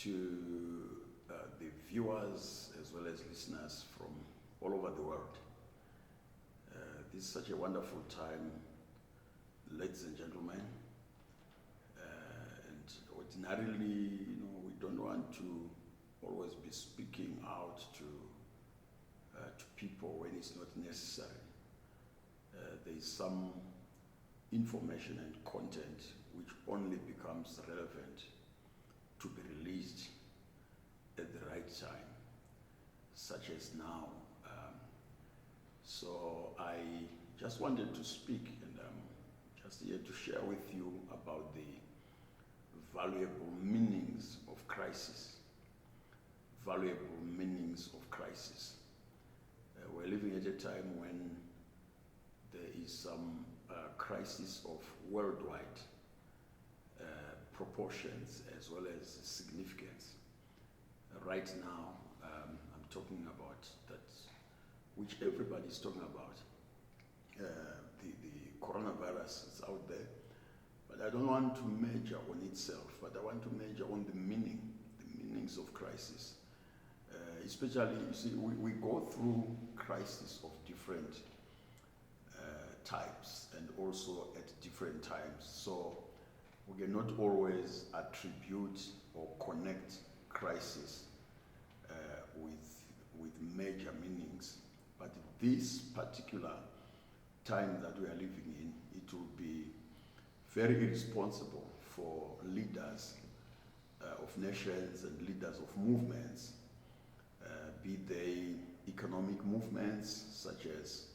to the viewers as well as listeners from all over the world. This is such a wonderful time, ladies and gentlemen. And ordinarily, we don't want to always be speaking out to people when it's not necessary. There is some information and content which only becomes relevant to be released at the right time, such as now. So I just wanted to speak, and I'm just here to share with you about the valuable meanings of crisis. Valuable meanings of crisis. We're living at a time when there is some crisis of worldwide proportions as well as significance. Right now, I'm talking about that, which everybody is talking about. The coronavirus is out there, but I don't want to measure on itself, but I want to measure on the meanings of crisis. Especially, you see, we go through crises of different types and also at different times. So we cannot always attribute or connect crisis with major meanings. But this particular time that we are living in, it will be very irresponsible for leaders of nations and leaders of movements, be they economic movements such as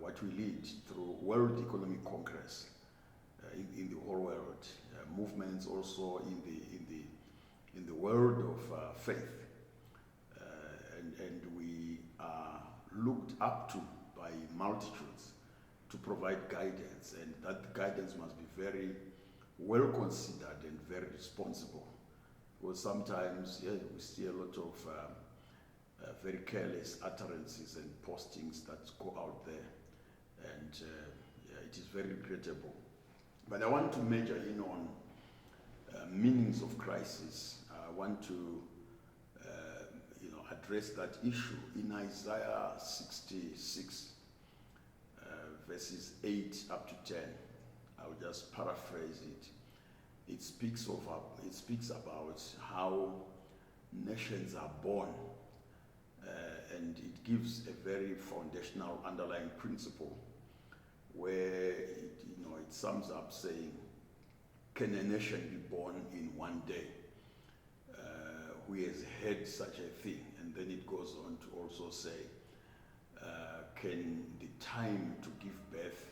what we lead through World Economic Congress in the whole world, movements also in the world of faith, and we are looked up to by multitudes to provide guidance, and that guidance must be very well considered and very responsible. Because sometimes we see a lot of very careless utterances and postings that go out there, and it is very regrettable. But I want to major in on meanings of crisis. I want to address that issue in Isaiah 66, verses 8 up to 10. I'll just paraphrase it. It speaks about how nations are born, and it gives a very foundational underlying principle where it sums up saying, can a nation be born in one day? Who has had such a thing? And then it goes on to also say, can the time to give birth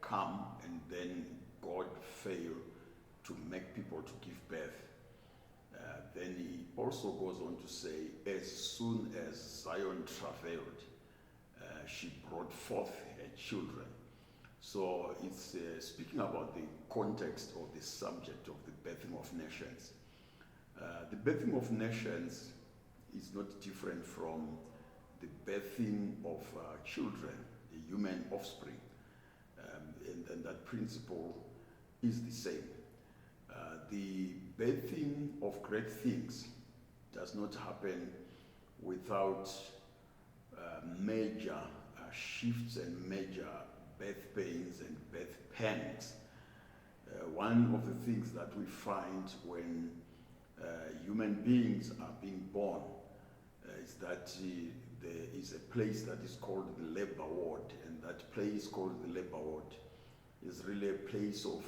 come and then God fail to make people to give birth? Then he also goes on to say, as soon as Zion travailed, she brought forth her children. So it's speaking about the context of the subject of the birthing of nations. The birthing of nations is not different from the birthing of children, the human offspring, and that principle is the same. The birthing of great things does not happen without major shifts and major birth pains and birth pangs. One of the things that we find when human beings are being born is that there is a place that is called the labor ward, and that place called the labor ward is really a place of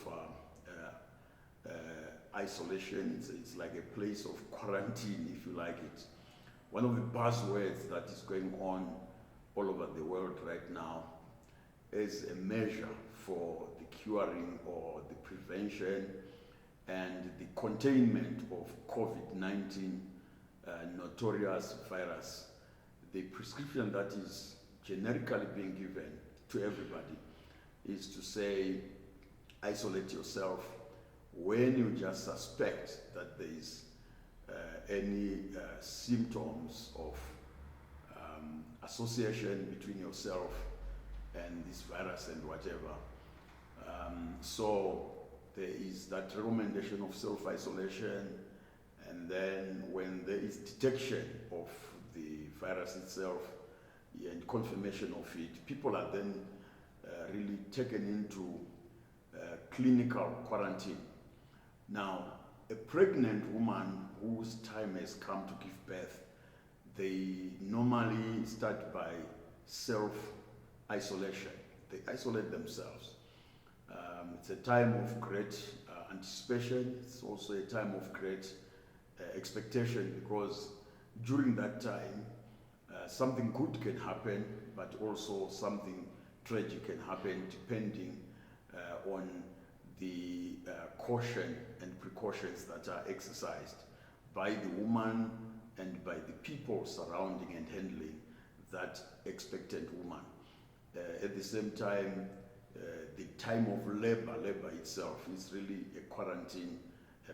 isolation. It's like a place of quarantine, if you like it. One of the buzzwords that is going on all over the world right now is a measure for the curing or the prevention and the containment of COVID-19 notorious virus. The prescription that is generically being given to everybody is to say, isolate yourself when you just suspect that there is any symptoms of association between yourself and this virus and whatever. So there is that recommendation of self-isolation, and then when there is detection of the virus itself and confirmation of it, people are then really taken into clinical quarantine. Now, a pregnant woman whose time has come to give birth, they normally start by self-isolation. They isolate themselves. It's a time of great anticipation. It's also a time of great expectation, because during that time, something good can happen, but also something tragic can happen, depending on the caution and precautions that are exercised by the woman and by the people surrounding and handling that expectant woman. At the same time, the time of labor itself is really a quarantine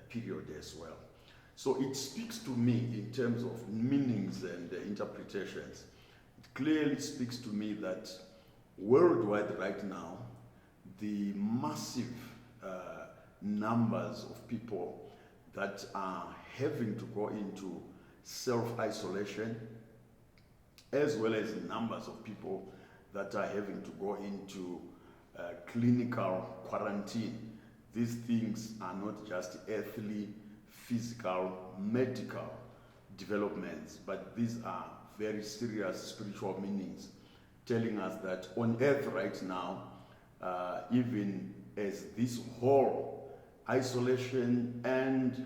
period as well. So it speaks to me in terms of meanings and interpretations. It clearly speaks to me that worldwide right now, the massive numbers of people that are having to go into self-isolation, as well as numbers of people that are having to go into clinical quarantine. These things are not just earthly, physical, medical developments, but these are very serious spiritual meanings, telling us that on earth right now, even as this whole isolation and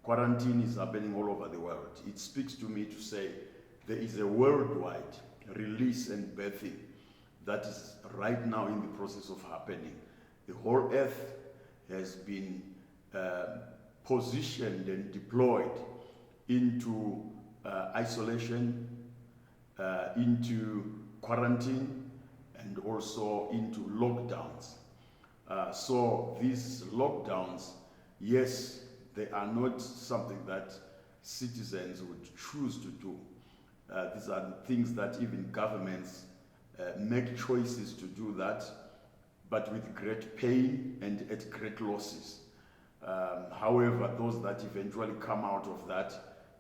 quarantine is happening all over the world, it speaks to me to say there is a worldwide release and birthing that is right now in the process of happening. The whole earth has been positioned and deployed into isolation, into quarantine, and also into lockdowns. So these lockdowns, yes, they are not something that citizens would choose to do. These are things that even governments make choices to do that, but with great pain and at great losses. However, those that eventually come out of that,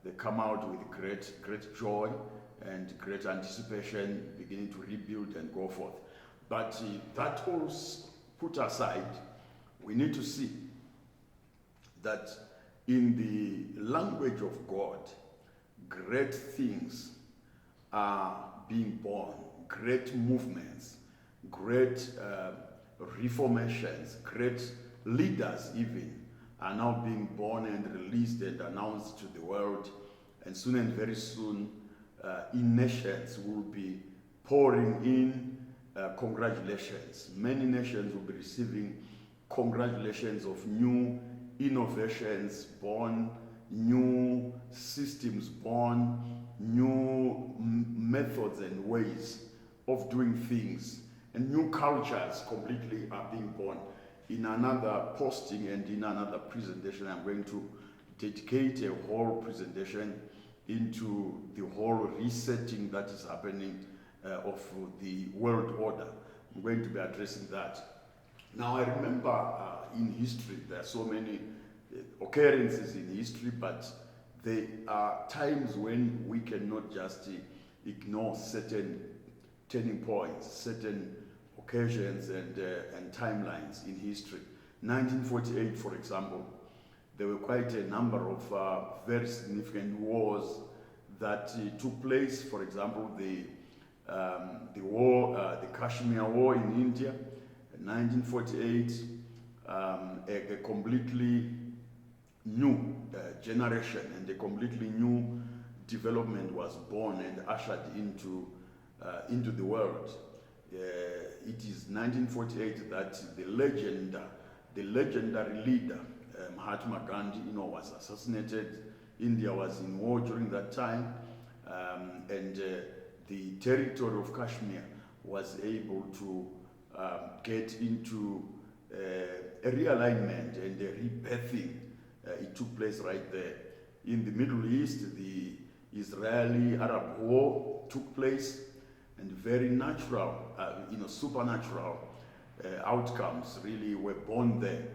they come out with great joy and great anticipation, beginning to rebuild and go forth. But that all put aside, we need to see that in the language of God, great things are being born, great movements, great reformations, great leaders even are now being born and released and announced to the world. And soon and very soon, in nations will be pouring in congratulations. Many nations will be receiving congratulations of new innovations born, new systems born, new methods and ways of doing things, and new cultures completely are being born. In another posting and in another presentation, I'm going to dedicate a whole presentation into the whole resetting that is happening of the world order. I'm going to be addressing that. Now, I remember in history, there are so many occurrences in history, but there are times when we cannot just ignore certain turning points, certain occasions and timelines in history. 1948, for example, there were quite a number of very significant wars that took place. For example, the Kashmir War in India, in 1948, a completely new generation and a completely new development was born and ushered into the world. It is 1948 that the legendary leader Mahatma Gandhi, was assassinated. India was in war during that time, and the territory of Kashmir was able to get into a realignment and a rebirthing. It took place right there. In the Middle East, the Israeli-Arab War took place, and very natural, supernatural outcomes really were born there.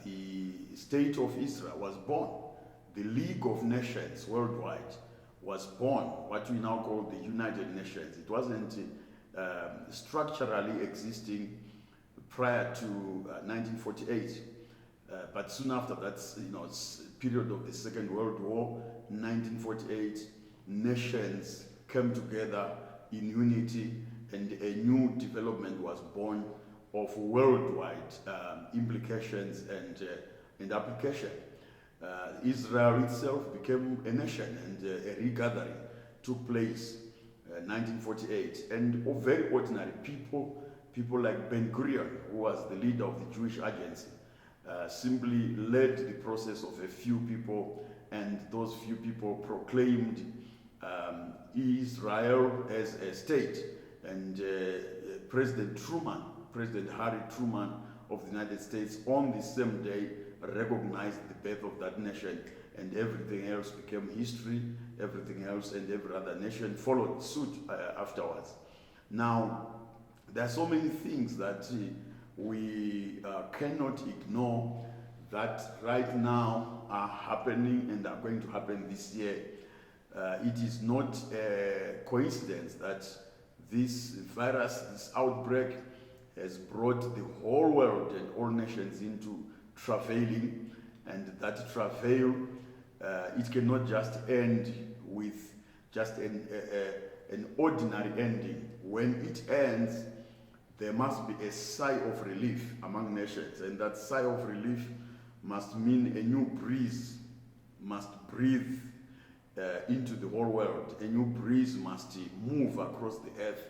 the State of Israel was born. The League of Nations worldwide was born, what we now call the United Nations. It wasn't structurally existing prior to 1948, but soon after that, period of the Second World War, 1948, nations came together in unity, and a new development was born of worldwide implications and application. Israel itself became a nation, and a regathering took place 1948. And very ordinary people like Ben-Gurion, who was the leader of the Jewish Agency, simply led the process of a few people, and those few people proclaimed Israel as a state. And President Harry Truman of the United States, on the same day, recognized the birth of that nation, and everything else became history. Everything else and every other nation followed suit afterwards. Now, there are so many things that we cannot ignore that right now are happening and are going to happen this year. It is not a coincidence that this virus, this outbreak, has brought the whole world and all nations into travailing, and that travail, it cannot just end with just an ordinary ending. When it ends, there must be a sigh of relief among nations, and that sigh of relief must mean a new breeze must breathe into the whole world. A new breeze must move across the earth.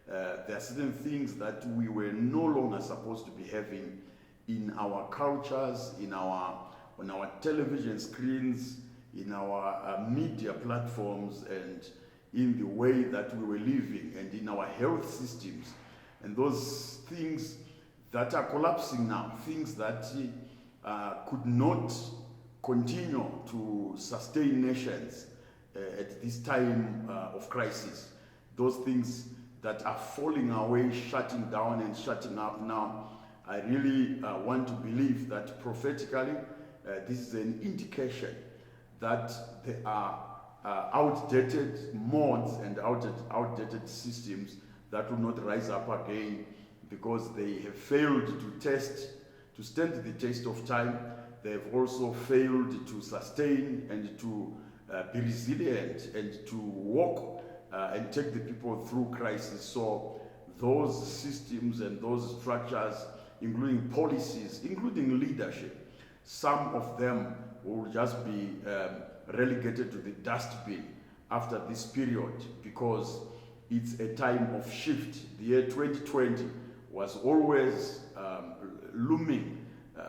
There are certain things that we were no longer supposed to be having in our cultures, on our television screens, in our media platforms, and in the way that we were living, and in our health systems. And those things that are collapsing now, things that could not continue to sustain nations at this time of crisis. Those things that are falling away, shutting down and shutting up now, I really want to believe that prophetically, this is an indication that there are outdated modes and outdated systems that will not rise up again, because they have failed to stand the test of time. They have also failed to sustain and to be resilient and to walk and take the people through crisis. So those systems and those structures, including policies, including leadership, some of them will just be relegated to the dustbin after this period, because it's a time of shift. The year 2020 was always looming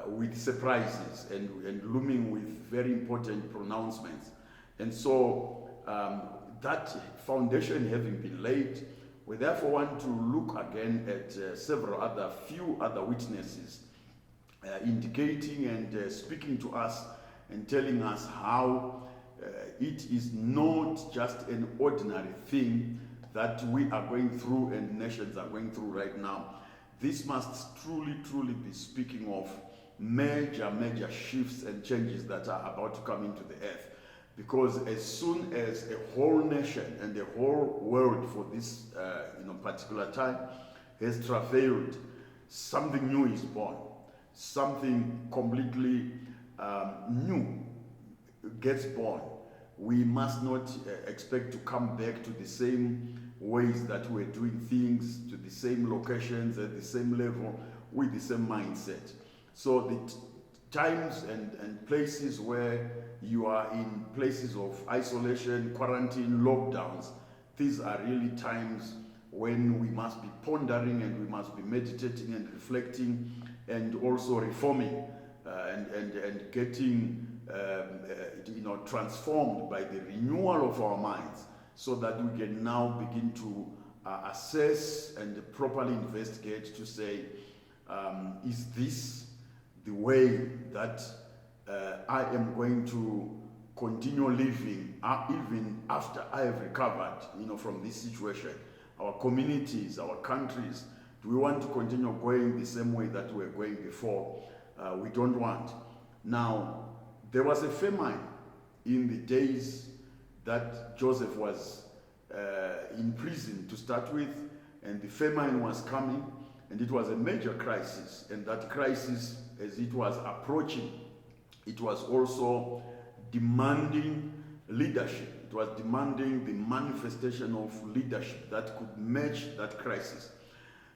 with surprises and looming with very important pronouncements. And so that foundation having been laid, we therefore want to look again at few other witnesses indicating and speaking to us and telling us how it is not just an ordinary thing that we are going through and nations are going through right now. This must truly be speaking of major shifts and changes that are about to come into the earth. Because as soon as a whole nation and the whole world for this particular time has travailed, something new is born. Something completely new gets born. We must not expect to come back to the same ways that we're doing things, to the same locations, at the same level, with the same mindset. So the times and places where you are in places of isolation, quarantine, lockdowns, these are really times when we must be pondering and we must be meditating and reflecting and also reforming and getting transformed by the renewal of our minds, so that we can now begin to assess and properly investigate to say, is this the way that I am going to continue living even after I have recovered from this situation? Our communities, our countries, do we want to continue going the same way that we were going before? we don't want. Now, there was a famine in the days that Joseph was in prison to start with, and the famine was coming, and it was a major crisis. And that crisis, as it was approaching, it was also demanding leadership. It was demanding the manifestation of leadership that could match that crisis.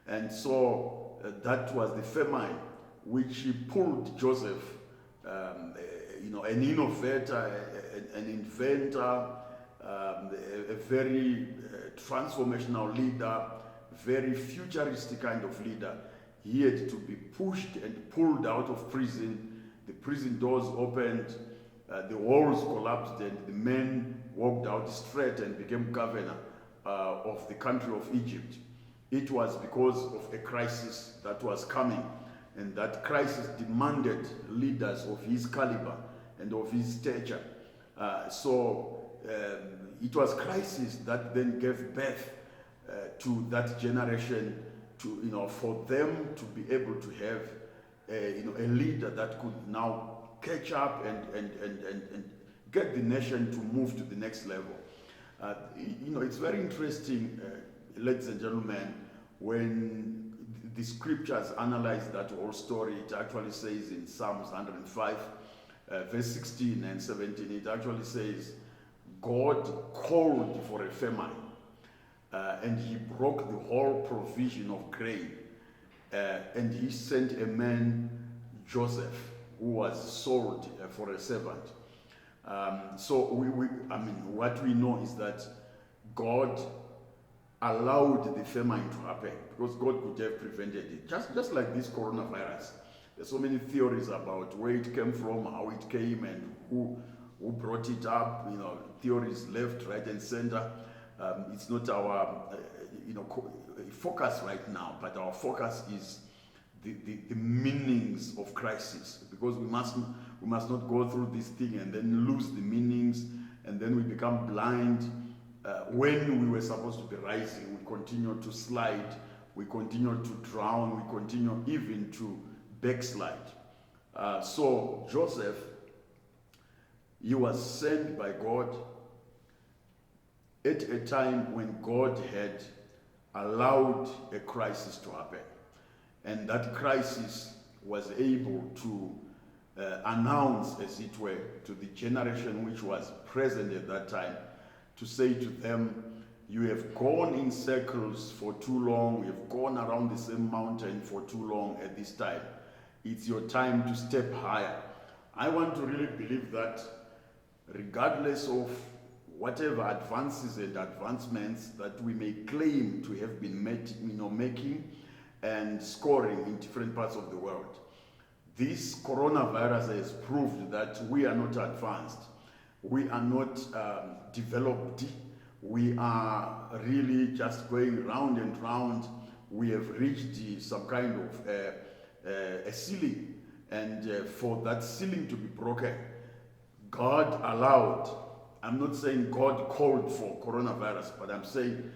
And so that was the famine which pulled Joseph, an innovator, an inventor, a very transformational leader, very futuristic kind of leader. He had to be pushed and pulled out of prison. The prison doors opened, the walls collapsed, and the men walked out straight and became governor of the country of Egypt. It was because of a crisis that was coming, and that crisis demanded leaders of his caliber and of his stature. It was crisis that then gave birth to that generation, for them to be able to have a leader that could now catch up and get the nation to move to the next level. It's very interesting, ladies and gentlemen, when the scriptures analyze that whole story. It actually says in Psalms 105, verse 16 and 17, it actually says, God called for a famine, and he broke the whole provision of grain, and he sent a man, Joseph, who was sold for a servant. What we know is that God allowed the famine to happen because God could have prevented it. Just like this coronavirus. There's so many theories about where it came from, how it came, and who brought it up. Theories left, right, and center. It's not our focus right now, but our focus is the meanings of crisis, because we must not go through this thing and then lose the meanings, and then we become blind. When we were supposed to be rising, we continue to slide, we continue to drown, we continue even to backslide. So Joseph, he was sent by God at a time when God had allowed a crisis to happen. And that crisis was able to announce, as it were, to the generation which was present at that time, to say to them, you have gone in circles for too long, you have gone around the same mountain for too long at this time. It's your time to step higher. I want to really believe that regardless of whatever advances and advancements that we may claim to have been making and scoring in different parts of the world, this coronavirus has proved that we are not advanced. We are not developed. We are really just going round and round. We have reached some kind of a ceiling. And for that ceiling to be broken, God allowed. I'm not saying God called for coronavirus, but I'm saying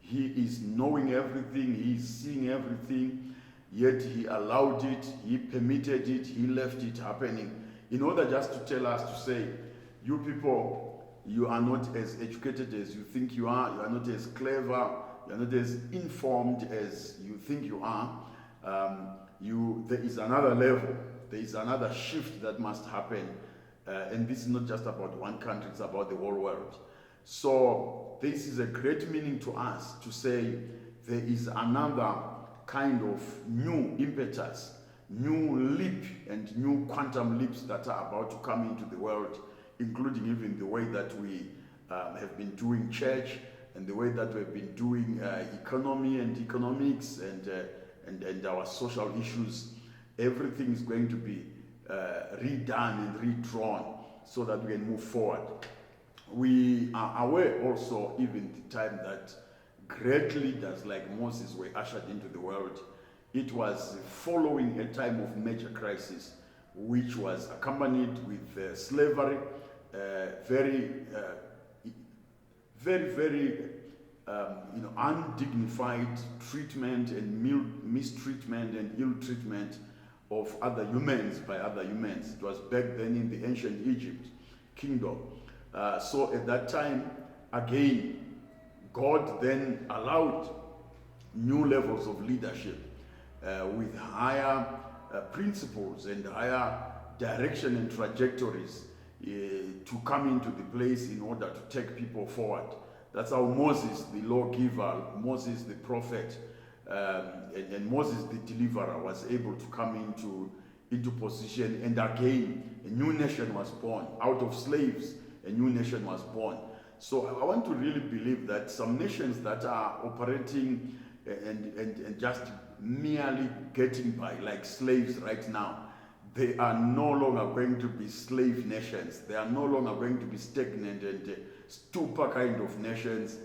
he is knowing everything, he is seeing everything, yet he allowed it, he permitted it, he left it happening, in order just to tell us, to say, you people, you are not as educated as you think you are not as clever, you are not as informed as you think you are. There is another level, there is another shift that must happen. And this is not just about one country, it's about the whole world. So this is a great meaning to us to say there is another kind of new impetus, new leap and new quantum leaps that are about to come into the world, including even the way that we have been doing church and the way that we've been doing economy and economics and our social issues. Everything is going to be redone and redrawn so that we can move forward. We are aware also even the time that great leaders like Moses were ushered into the world. It was following a time of major crisis, which was accompanied with slavery, very undignified treatment and mistreatment and ill treatment of other humans by other humans. It was back then in the ancient Egypt kingdom. So at that time, again, God then allowed new levels of leadership with higher principles and higher direction and trajectories to come into the place in order to take people forward. That's how Moses, the lawgiver, Moses, the prophet, and Moses, the deliverer, was able to come into position. And again, a new nation was born. Out of slaves, a new nation was born. So I want to really believe that some nations that are operating and just merely getting by like slaves right now, they are no longer going to be slave nations. They are no longer going to be stagnant and stupor kind of nations,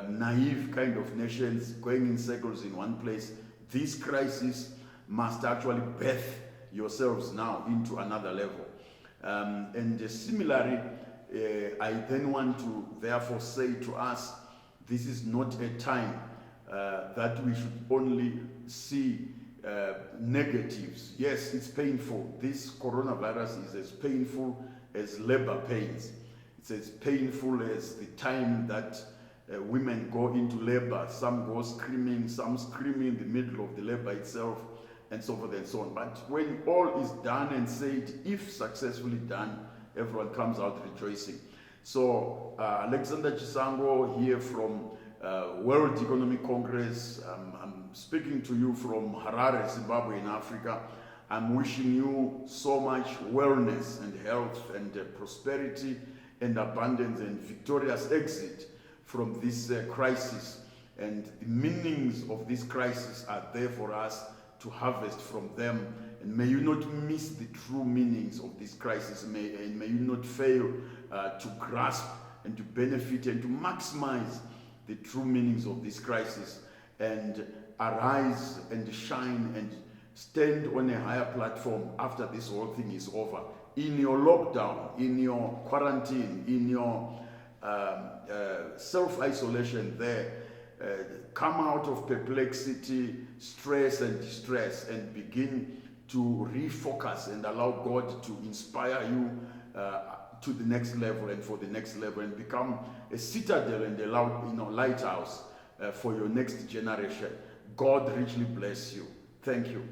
naive kind of nations, going in circles in one place. This crisis must actually birth yourselves now into another level. And similarly, I then want to therefore say to us, this is not a time that we should only see negatives. Yes, it's painful. This coronavirus is as painful as labor pains. It's as painful as the time that women go into labor. Some go screaming, some screaming in the middle of the labor itself, and so forth and so on. But when all is done and said, if successfully done, everyone comes out rejoicing. So Alexander Chisango here from World Economic Congress. I'm speaking to you from Harare, Zimbabwe in Africa. I'm wishing you so much wellness and health and prosperity and abundance and victorious exit from this crisis. And the meanings of this crisis are there for us to harvest from them. And may you not miss the true meanings of this crisis. And may you not fail to grasp and to benefit and to maximize the true meanings of this crisis, and arise and shine and stand on a higher platform after this whole thing is over. In your lockdown, in your quarantine, in your self-isolation there, come out of perplexity, stress and distress, and begin to refocus and allow God to inspire you to the next level and for the next level, and become a citadel and a lighthouse for your next generation. God richly bless you. Thank you.